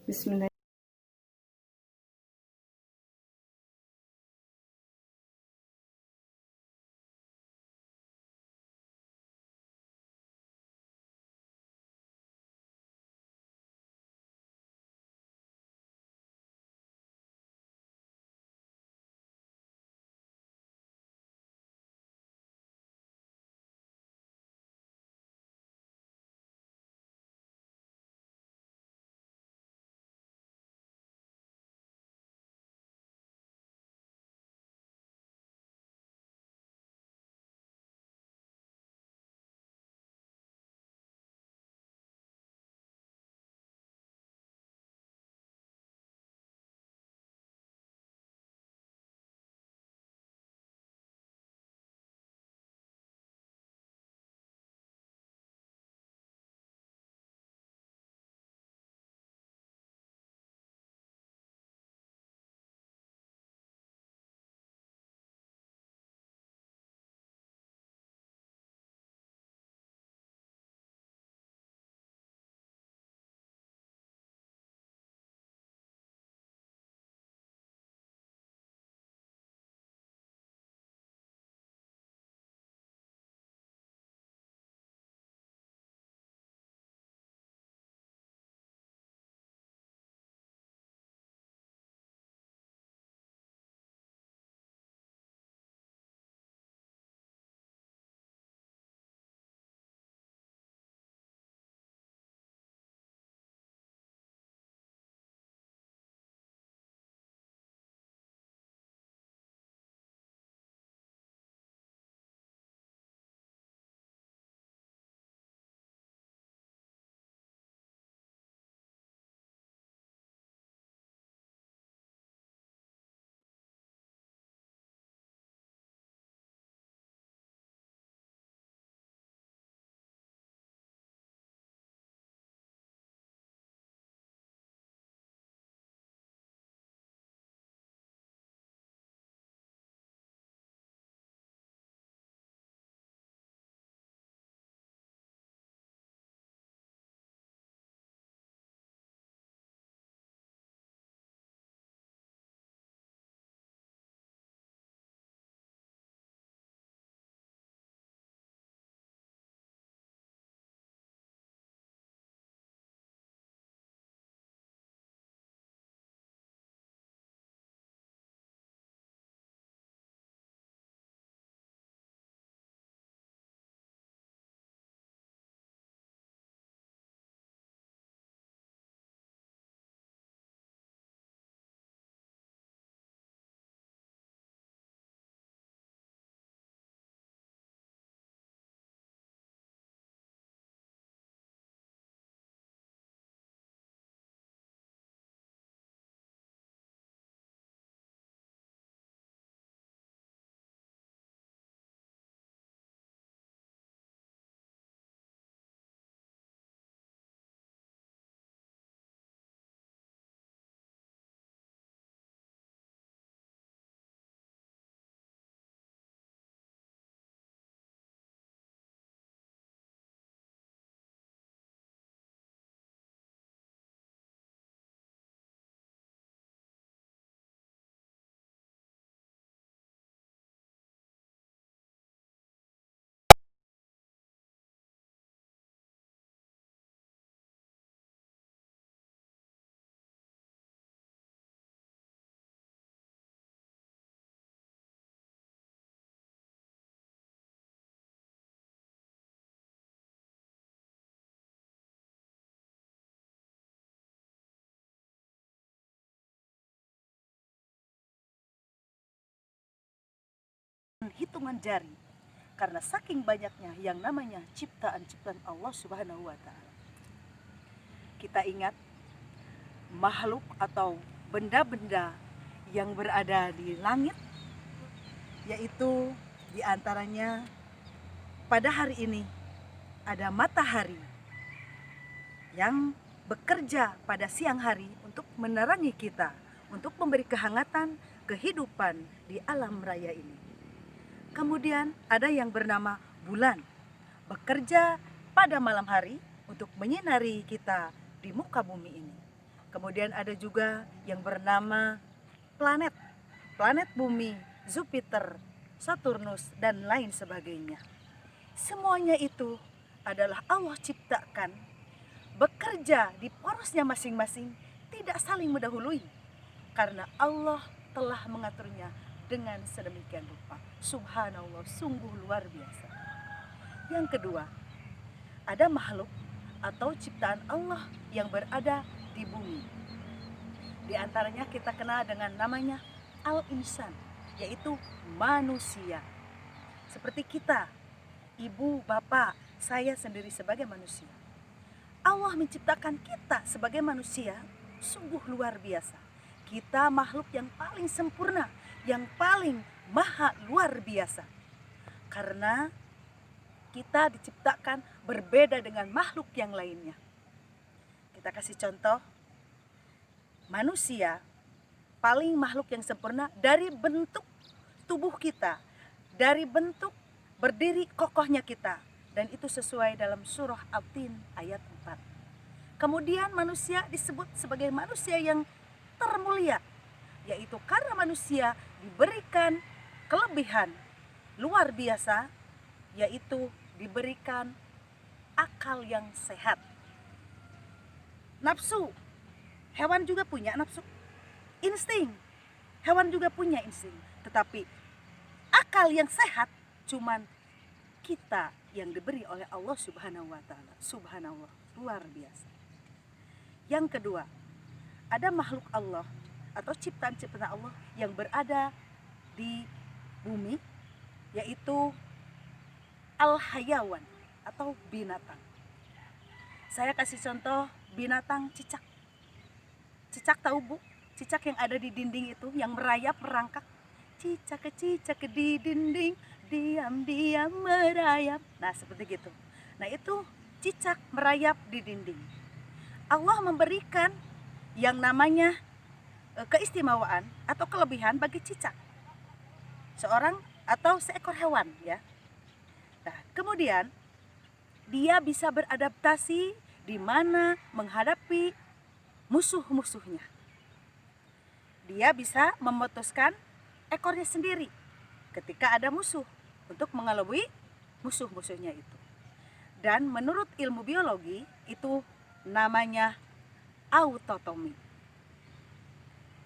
Bismillah. Hitungan jari, karena saking banyaknya yang namanya ciptaan-ciptaan Allah Subhanahu wa Ta'ala. Kita ingat makhluk atau benda-benda yang berada di langit, yaitu diantaranya pada hari ini ada matahari yang bekerja pada siang hari untuk menerangi kita, untuk memberi kehangatan kehidupan di alam raya ini. Kemudian ada yang bernama bulan, bekerja pada malam hari untuk menyinari kita di muka bumi ini. Kemudian ada juga yang bernama planet, planet bumi, Jupiter, Saturnus, dan lain sebagainya. Semuanya itu adalah Allah ciptakan, bekerja di porosnya masing-masing, tidak saling mendahului, karena Allah telah mengaturnya dengan sedemikian rupa. Subhanallah, sungguh luar biasa. Yang kedua, ada makhluk atau ciptaan Allah yang berada di bumi. Di antaranya kita kenal dengan namanya Al-Insan, yaitu manusia. Seperti kita, ibu, bapak, saya sendiri sebagai manusia. Allah menciptakan kita sebagai manusia sungguh luar biasa. Kita makhluk yang paling sempurna, yang paling maha luar biasa. Karena kita diciptakan berbeda dengan makhluk yang lainnya. Kita kasih contoh, manusia paling makhluk yang sempurna dari bentuk tubuh kita, dari bentuk berdiri kokohnya kita, dan itu sesuai dalam surah At-Tin ayat 4. Kemudian manusia disebut sebagai manusia yang termulia, yaitu karena manusia diberikan kelebihan luar biasa, yaitu diberikan akal yang sehat. Nafsu, hewan juga punya nafsu. Insting, hewan juga punya insting. Tetapi akal yang sehat cuman kita yang diberi oleh Allah Subhanahu wa Ta'ala. Subhanallah, luar biasa. Yang kedua, ada makhluk Allah atau ciptaan-ciptaan Allah yang berada di bumi, yaitu al-hayawan atau binatang. Saya kasih contoh binatang cicak. Cicak tahu Bu? Cicak yang ada di dinding itu, yang merayap, merangkak. Cicak di dinding, diam-diam merayap. Nah, seperti gitu. Nah, itu cicak merayap di dinding. Allah memberikan yang namanya keistimewaan atau kelebihan bagi cicak. Seorang atau seekor hewan, ya. Nah, kemudian dia bisa beradaptasi di mana menghadapi musuh-musuhnya. Dia bisa memutuskan ekornya sendiri ketika ada musuh untuk mengelabui musuh-musuhnya itu. Dan menurut ilmu biologi itu namanya autotomi.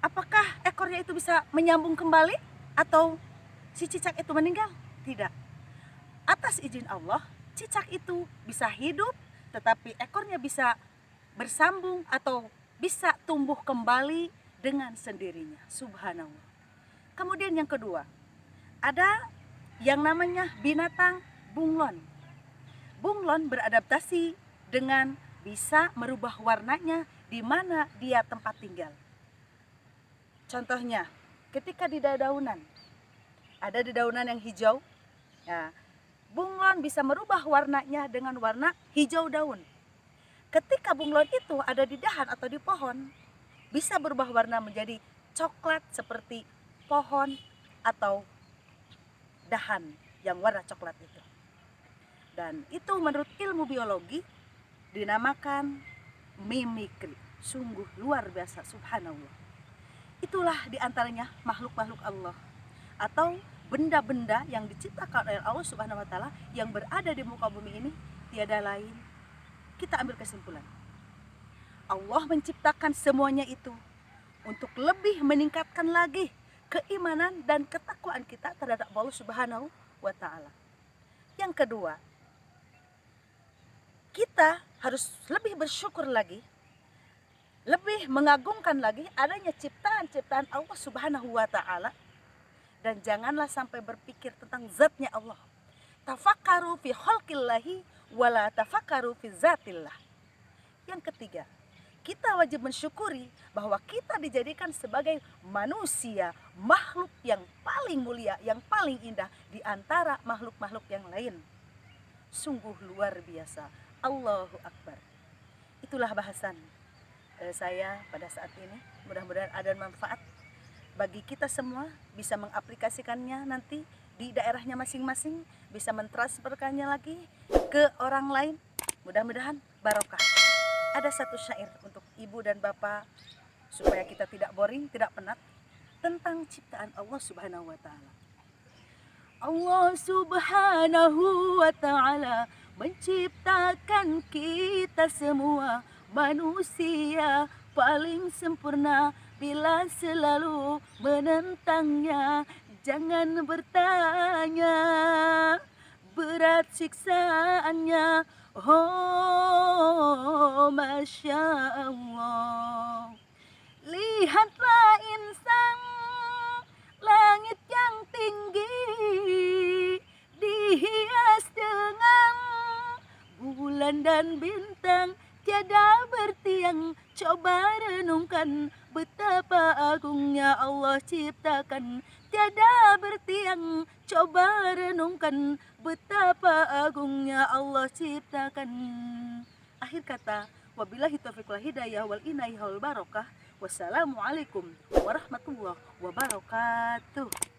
Apakah ekornya itu bisa menyambung kembali atau si cicak itu meninggal? Tidak. Atas izin Allah, cicak itu bisa hidup, tetapi ekornya bisa bersambung atau bisa tumbuh kembali dengan sendirinya. Subhanallah. Kemudian yang kedua, ada yang namanya binatang bunglon. Bunglon beradaptasi dengan bisa merubah warnanya di mana dia tempat tinggal. Contohnya, ketika di dedaunan, ada dedaunan yang hijau, ya, bunglon bisa merubah warnanya dengan warna hijau daun. Ketika bunglon itu ada di dahan atau di pohon, bisa berubah warna menjadi coklat seperti pohon atau dahan yang warna coklat itu. Dan itu menurut ilmu biologi dinamakan mimikri. Sungguh luar biasa, subhanallah. Itulah diantaranya makhluk-makhluk Allah atau benda-benda yang diciptakan oleh Allah Subhanahu wa Ta'ala yang berada di muka bumi ini, tiada lain. Kita ambil kesimpulan, Allah menciptakan semuanya itu untuk lebih meningkatkan lagi keimanan dan ketakwaan kita terhadap Allah Subhanahu wa Ta'ala. Yang kedua, kita harus lebih bersyukur lagi, lebih mengagungkan lagi adanya ciptaan-ciptaan Allah Subhanahu wa Ta'ala, dan janganlah sampai berpikir tentang zatnya Allah. Tafakkaru fi khalqillahi wala tafakkaru fi zatillah. Yang ketiga, kita wajib mensyukuri bahwa kita dijadikan sebagai manusia, makhluk yang paling mulia, yang paling indah di antara makhluk-makhluk yang lain. Sungguh luar biasa. Allahu Akbar. Itulah bahasan saya pada saat ini. Mudah-mudahan ada manfaat bagi kita semua, bisa mengaplikasikannya nanti di daerahnya masing-masing, bisa mentransferkannya lagi ke orang lain. Mudah-mudahan barokah. Ada satu syair untuk ibu dan bapak supaya kita tidak boring, tidak penat tentang ciptaan Allah Subhanahu wa taala. Allah Subhanahu wa taala menciptakan kita semua manusia paling sempurna. Bila selalu menentangnya, jangan bertanya berat siksaannya. Oh, Masya Allah. Lihatlah insan, langit yang tinggi dihias dengan bulan dan bintang tiada bertiang. Coba renungkan betapa agungnya Allah ciptakan tiada bertiang. Coba renungkan betapa agungnya Allah ciptakan. Akhir kata, wabillahi taufiq wal hidayah wal inayah wal barakah. Wassalamualaikum warahmatullahi wabarakatuh.